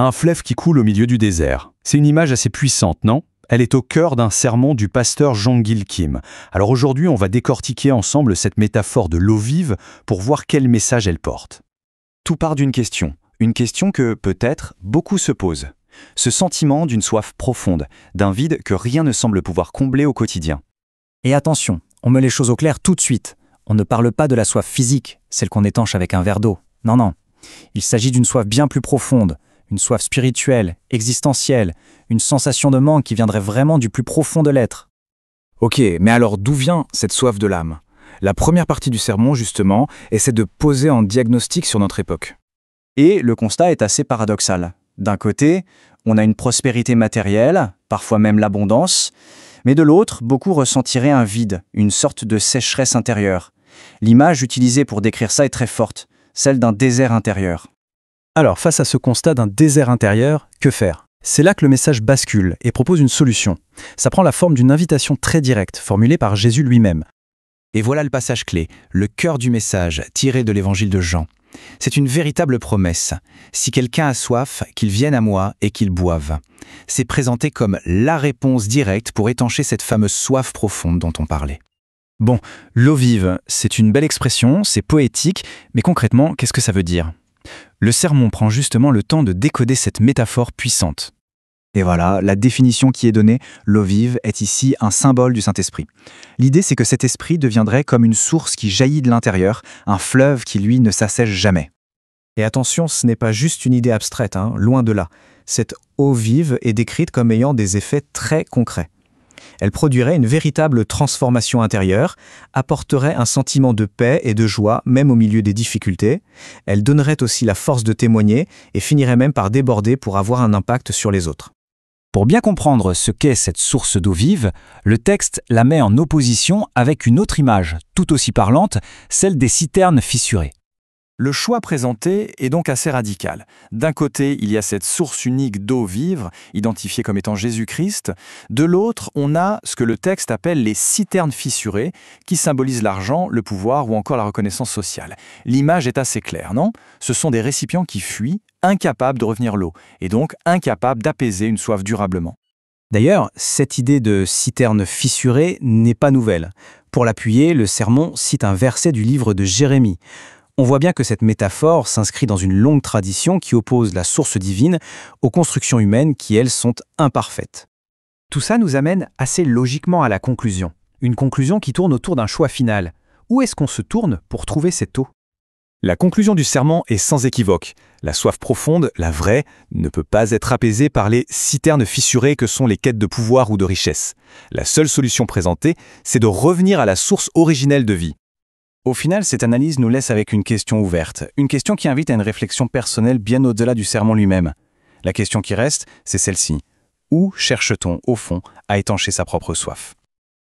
un fleuve qui coule au milieu du désert. C'est une image assez puissante, non? Elle est au cœur d'un sermon du pasteur Jong-il Kim. Alors aujourd'hui, on va décortiquer ensemble cette métaphore de l'eau vive pour voir quel message elle porte. Tout part d'une question. Une question que, peut-être, beaucoup se posent. Ce sentiment d'une soif profonde, d'un vide que rien ne semble pouvoir combler au quotidien. Et attention, on met les choses au clair tout de suite. On ne parle pas de la soif physique, celle qu'on étanche avec un verre d'eau. Non, non. Il s'agit d'une soif bien plus profonde, une soif spirituelle, existentielle, une sensation de manque qui viendrait vraiment du plus profond de l'être. Ok, mais alors d'où vient cette soif de l'âme? La première partie du sermon, justement, essaie de poser un diagnostic sur notre époque. Et le constat est assez paradoxal. D'un côté, on a une prospérité matérielle, parfois même l'abondance, mais de l'autre, beaucoup ressentiraient un vide, une sorte de sécheresse intérieure. L'image utilisée pour décrire ça est très forte, celle d'un désert intérieur. Alors, face à ce constat d'un désert intérieur, que faire? C'est là que le message bascule et propose une solution. Ça prend la forme d'une invitation très directe, formulée par Jésus lui-même. Et voilà le passage clé, le cœur du message, tiré de l'évangile de Jean. C'est une véritable promesse. Si quelqu'un a soif, qu'il vienne à moi et qu'il boive. C'est présenté comme la réponse directe pour étancher cette fameuse soif profonde dont on parlait. Bon, l'eau vive, c'est une belle expression, c'est poétique, mais concrètement, qu'est-ce que ça veut dire? Le sermon prend justement le temps de décoder cette métaphore puissante. Et voilà, la définition qui est donnée, l'eau vive, est ici un symbole du Saint-Esprit. L'idée, c'est que cet esprit deviendrait comme une source qui jaillit de l'intérieur, un fleuve qui, lui, ne s'assèche jamais. Et attention, ce n'est pas juste une idée abstraite, loin de là. Cette eau vive est décrite comme ayant des effets très concrets. Elle produirait une véritable transformation intérieure, apporterait un sentiment de paix et de joie, même au milieu des difficultés. Elle donnerait aussi la force de témoigner et finirait même par déborder pour avoir un impact sur les autres. Pour bien comprendre ce qu'est cette source d'eau vive, le texte la met en opposition avec une autre image, tout aussi parlante, celle des citernes fissurées. Le choix présenté est donc assez radical. D'un côté, il y a cette source unique d'eau vive, identifiée comme étant Jésus-Christ. De l'autre, on a ce que le texte appelle les citernes fissurées, qui symbolisent l'argent, le pouvoir ou encore la reconnaissance sociale. L'image est assez claire, non? Ce sont des récipients qui fuient, incapables de revenir l'eau, et donc incapables d'apaiser une soif durablement. D'ailleurs, cette idée de citerne fissurée n'est pas nouvelle. Pour l'appuyer, le sermon cite un verset du livre de Jérémie. On voit bien que cette métaphore s'inscrit dans une longue tradition qui oppose la source divine aux constructions humaines qui, elles, sont imparfaites. Tout ça nous amène assez logiquement à la conclusion. Une conclusion qui tourne autour d'un choix final. Où est-ce qu'on se tourne pour trouver cette eau? La conclusion du sermon est sans équivoque. La soif profonde, la vraie, ne peut pas être apaisée par les citernes fissurées que sont les quêtes de pouvoir ou de richesse. La seule solution présentée, c'est de revenir à la source originelle de vie. Au final, cette analyse nous laisse avec une question ouverte, une question qui invite à une réflexion personnelle bien au-delà du sermon lui-même. La question qui reste, c'est celle-ci. Où cherche-t-on, au fond, à étancher sa propre soif?